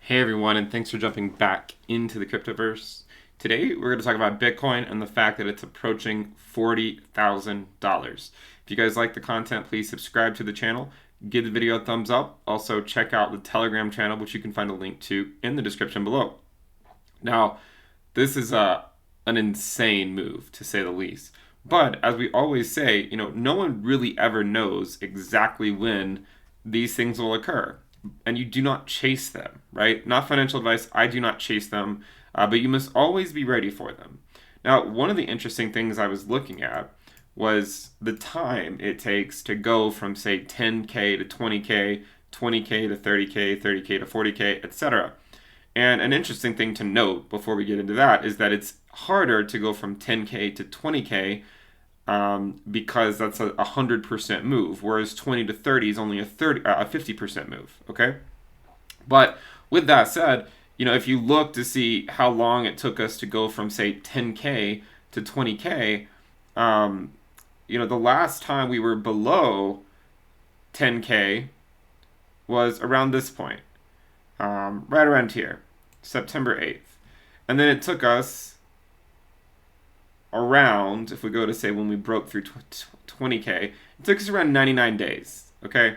Hey everyone, and thanks for jumping back into the cryptoverse. Today we're going to talk about Bitcoin and the fact that it's approaching $40,000. If you guys like the content, please subscribe to the channel, give the video a thumbs up. Also, check out the Telegram channel, which you can find a link to in the description below. Now, this is an insane move, to say the least. But as we always say, no one really ever knows exactly when these things will occur. And you do not chase them, right? Not financial advice. I do not chase them, but you must always be ready for them. Now, one of the interesting things I was looking at was the time it takes to go from, say, 10K to 20K, 20K to 30K, 30K to 40K, etc. And an interesting thing to note before we get into that is that it's harder to go from 10K to 20K because that's a 100% move, whereas 20 to 30 is only a 50% move. Okay, but with that said, if you look to see how long it took us to go from say 10K to 20K, the last time we were below 10K was around this point, right around here, September 8th, and then it took us around, if we go to say when we broke through 20K, it took us around 99 days, okay?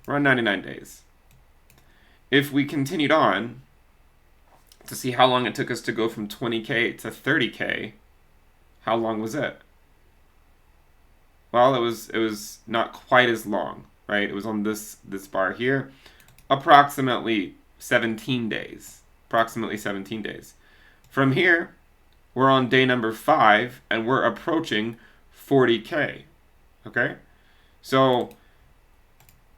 Around 99 days. If we continued on to see how long it took us to go from 20K to 30K, how long was it? Well, it was not quite as long, right? It was on this bar here, approximately 17 days. Approximately 17 days. From here, we're on day number 5, and we're approaching 40K, okay? So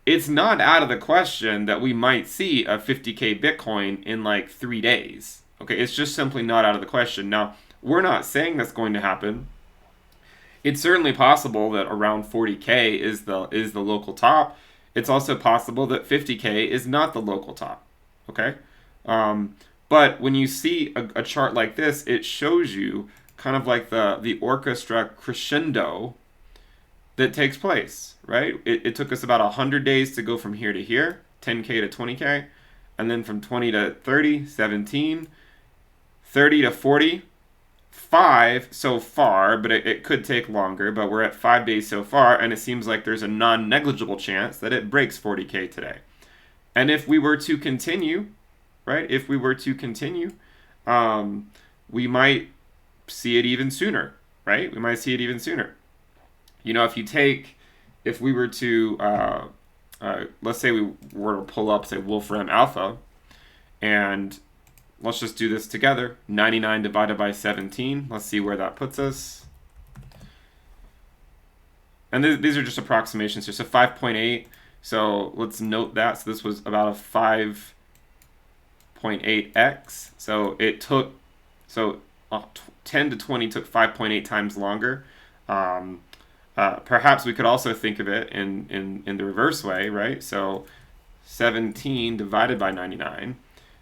it's not out of the question that we might see a 50K Bitcoin in like 3 days, okay? It's just simply not out of the question. Now, we're not saying that's going to happen. It's certainly possible that around 40K is the local top. It's also possible that 50K is not the local top, okay? But when you see a chart like this, it shows you kind of like the orchestra crescendo that takes place, right? It took us about 100 days to go from here to here, 10K to 20K, and then from 20 to 30, 17, 30 to 40, 5 so far, but it could take longer, but we're at 5 days so far, and it seems like there's a non-negligible chance that it breaks 40K today. And if we were to continue, right? If we were to continue, we might see it even sooner, right? We might see it even sooner. If we were to, let's say we were to pull up, say, Wolfram Alpha, and let's just do this together. 99 divided by 17. Let's see where that puts us. And these are just approximations here. So 5.8. So let's note that. So this was about a 5.8x. So it took, 10 to 20 took 5.8 times longer. Perhaps we could also think of it in the reverse way, right? So 17 divided by 99.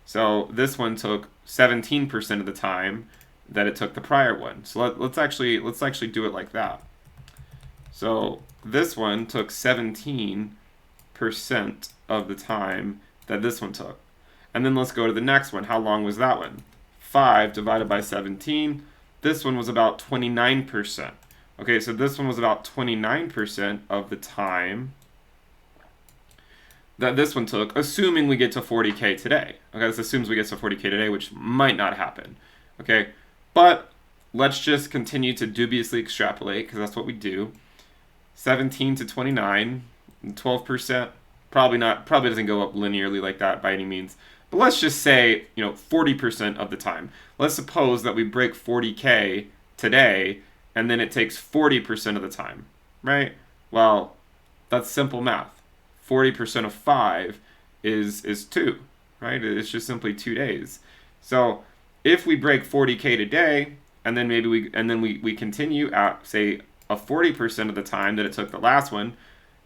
So this one took 17% of the time that it took the prior one. So let's actually do it like that. So this one took 17% of the time that this one took. And then let's go to the next one. How long was that one? 5 divided by 17. This one was about 29%. Okay, so this one was about 29% of the time that this one took, assuming we get to 40K today. Okay, this assumes we get to 40K today, which might not happen. Okay, but let's just continue to dubiously extrapolate, because that's what we do. 17 to 29, 12%, probably doesn't go up linearly like that by any means. But let's just say, 40% of the time. Let's suppose that we break 40K today, and then it takes 40% of the time, right? Well, that's simple math. 40% of 5 is 2, right? It's just simply 2 days. So if we break 40K today, and then we continue at, say, a 40% of the time that it took the last one,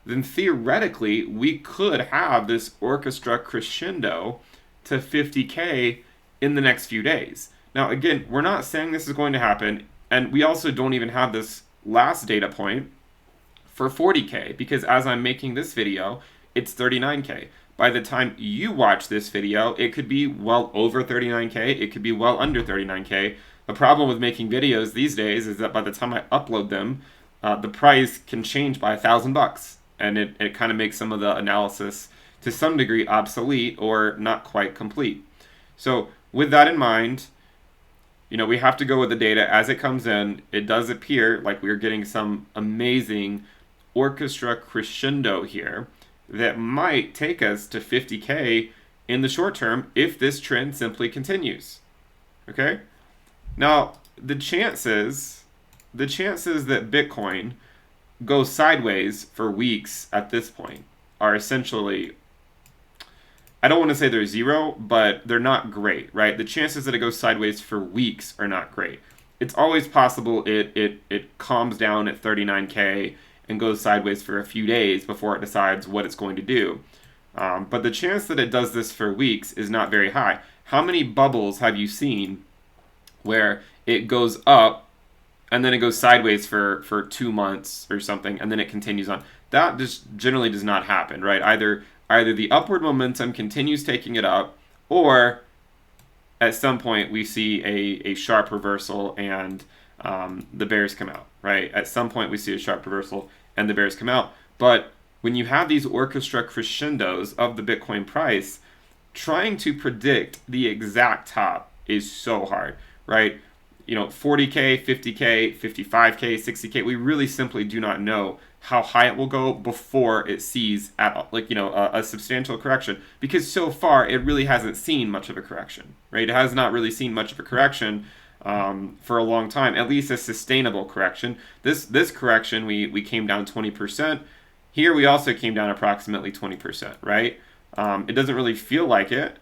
then theoretically we could have this orchestra crescendo to 50K in the next few days. Now, again, we're not saying this is going to happen, and we also don't even have this last data point for 40K, because as I'm making this video, it's 39K. by the time you watch this video, it could be well over 39K, it could be well under 39K. The problem with making videos these days is that by the time I upload them, the price can change by $1,000, and it kind of makes some of the analysis to some degree obsolete or not quite complete. So with that in mind, we have to go with the data as it comes in. It does appear like we're getting some amazing Orchestra Crescendo here that might take us to 50K in the short term if this trend simply continues. Okay? Now, the chances that Bitcoin goes sideways for weeks at this point are essentially, I don't want to say they're zero, but they're not great, right? The chances that it goes sideways for weeks are not great. It's always possible it calms down at 39K and goes sideways for a few days before it decides what it's going to do. But the chance that it does this for weeks is not very high. How many bubbles have you seen where it goes up and then it goes sideways for 2 months or something, and then it continues on? That just generally does not happen, right? Either the upward momentum continues taking it up, or at some point we see a sharp reversal and the bears come out, right? At some point we see a sharp reversal and the bears come out. But when you have these orchestra crescendos of the Bitcoin price, trying to predict the exact top is so hard, right? 40K, 50K, 55K, 60K, we really simply do not know how high it will go before it sees a substantial correction, because so far it really hasn't seen much of a correction, right? It has not really seen much of a correction for a long time, at least a sustainable correction. This correction, we came down 20%. Here we also came down approximately 20%, right? It doesn't really feel like it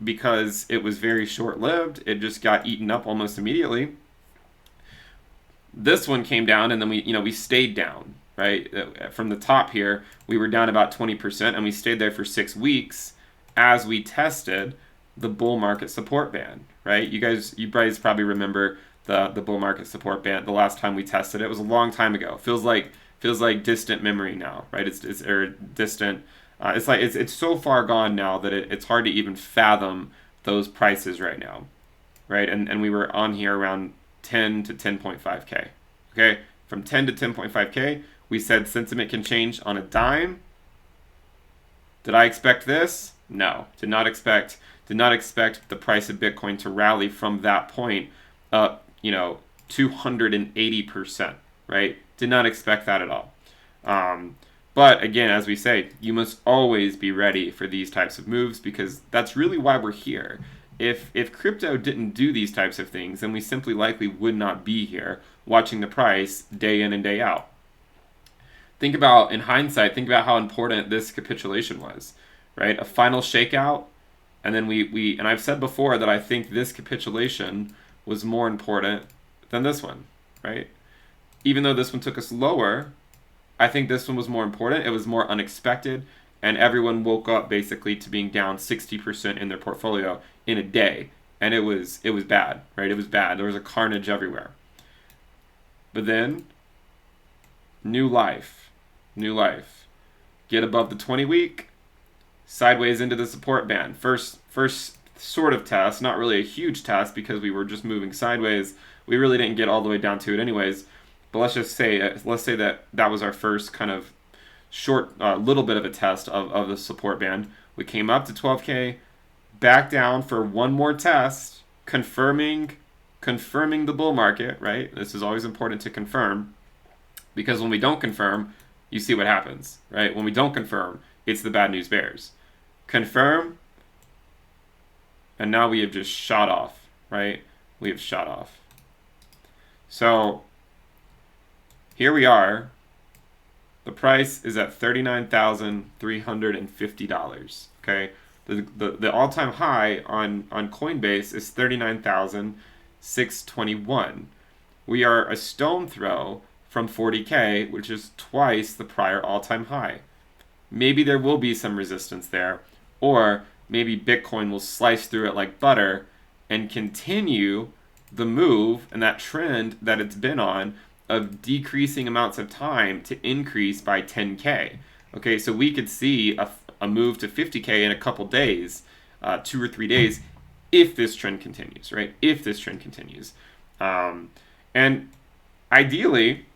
because it was very short-lived. It just got eaten up almost immediately. This one came down, and then we stayed down, right? From the top here, we were down about 20%, and we stayed there for 6 weeks as we tested the bull market support band, right? You guys probably remember the bull market support band. The last time we tested it was a long time ago. Feels like distant memory now, right? It's distant. It's so far gone now that it's hard to even fathom those prices right now, right? And we were on here around 10 to 10.5K. Okay, from 10 to 10.5K, we said sentiment can change on a dime. Did I expect this? No, did not expect the price of Bitcoin to rally from that point up, 280%, right? Did not expect that at all. But again, as we say, you must always be ready for these types of moves, because that's really why we're here. If crypto didn't do these types of things, then we simply likely would not be here watching the price day in and day out. In hindsight, think about how important this capitulation was, right? A final shakeout, and then and I've said before that I think this capitulation was more important than this one, right? Even though this one took us lower, I think this one was more important. It was more unexpected, and everyone woke up basically to being down 60% in their portfolio in a day, and it was bad, right? It was bad. There was a carnage everywhere. But then, new life. Get above the 20-week, sideways into the support band. First sort of test, not really a huge test because we were just moving sideways. We really didn't get all the way down to it anyways. But let's say that was our first kind of short, little bit of a test of the support band. We came up to 12K, back down for one more test, confirming the bull market, right? This is always important to confirm, because when we don't confirm, you see what happens, right? When we don't confirm, it's the bad news bears. Confirm, and now we have just shot off, right? We have shot off. So here we are. The price is at $39,350. Okay, the all-time high on Coinbase is $39,621. We are a stone throw from 40K, which is twice the prior all-time high. Maybe there will be some resistance there, or maybe Bitcoin will slice through it like butter and continue the move and that trend that it's been on of decreasing amounts of time to increase by 10K. Okay, so we could see a move to 50K in a couple days, 2 or 3 days, if this trend continues, right? If this trend continues. And ideally,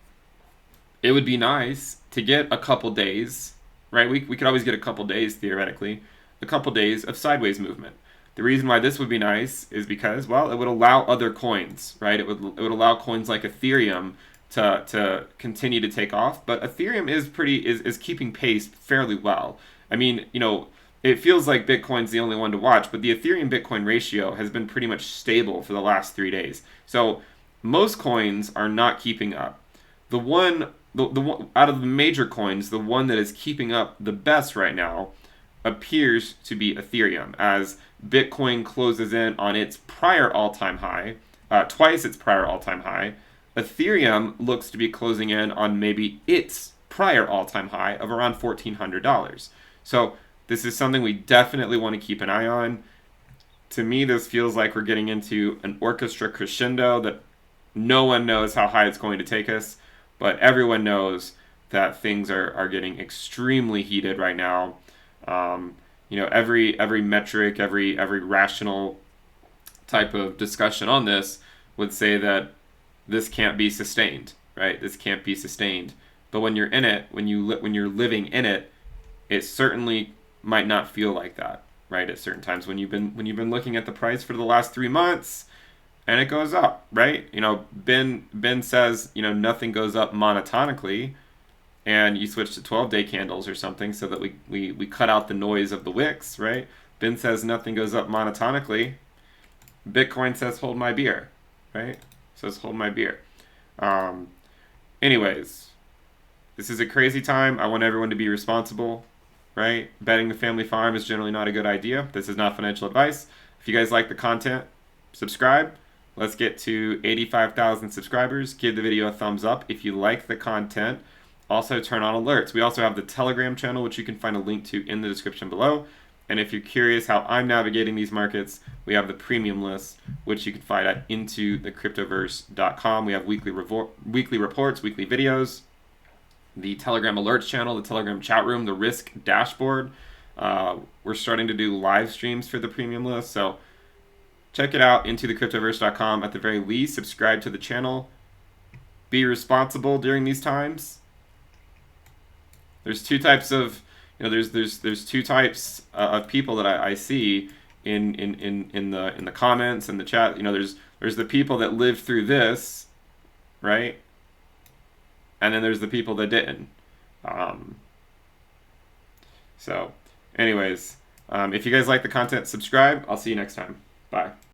it would be nice to get a couple days, right? We could always get a couple days, theoretically, a couple days of sideways movement. The reason why this would be nice is because, well, it would allow other coins, right? It would allow coins like Ethereum to continue to take off. But Ethereum is keeping pace fairly well. I mean, it feels like Bitcoin's the only one to watch, but the Ethereum Bitcoin ratio has been pretty much stable for the last 3 days. So most coins are not keeping up. The one out of the major coins, the one that is keeping up the best right now appears to be Ethereum, as Bitcoin closes in on its prior all-time high, twice its prior all-time high. Ethereum looks to be closing in on maybe its prior all-time high of around $1,400. So this is something we definitely want to keep an eye on. To me, this feels like we're getting into an orchestra crescendo that no one knows how high it's going to take us, but everyone knows that things are getting extremely heated right now. Every metric, every rational type of discussion on this would say that this can't be sustained, right? This can't be sustained. But when you're in it, when you're living in it, it certainly might not feel like that, right? At certain times when you've been looking at the price for the last 3 months, and it goes up, right? Ben says nothing goes up monotonically, and you switch to 12-day candles or something so that we cut out the noise of the wicks, right? Ben says nothing goes up monotonically. Bitcoin says hold my beer, right? Says hold my beer. Anyways, this is a crazy time. I want everyone to be responsible, right? Betting the family farm is generally not a good idea. This is not financial advice. If you guys like the content, subscribe. Let's get to 85,000 subscribers. Give the video a thumbs up if you like the content. Also, turn on alerts. We also have the Telegram channel, which you can find a link to in the description below. And if you're curious how I'm navigating these markets, we have the premium list, which you can find at intothecryptoverse.com. We have weekly reports, weekly videos, the Telegram alerts channel, the Telegram chat room, the risk dashboard. We're starting to do live streams for the premium list, so check it out, intothecryptoverse.com. At the very least, subscribe to the channel. Be responsible during these times. There's two types of, there's two types of people that I see in the comments and the chat. There's the people that lived through this, right? And then there's the people that didn't. So, anyways, if you guys like the content, subscribe. I'll see you next time. Bye.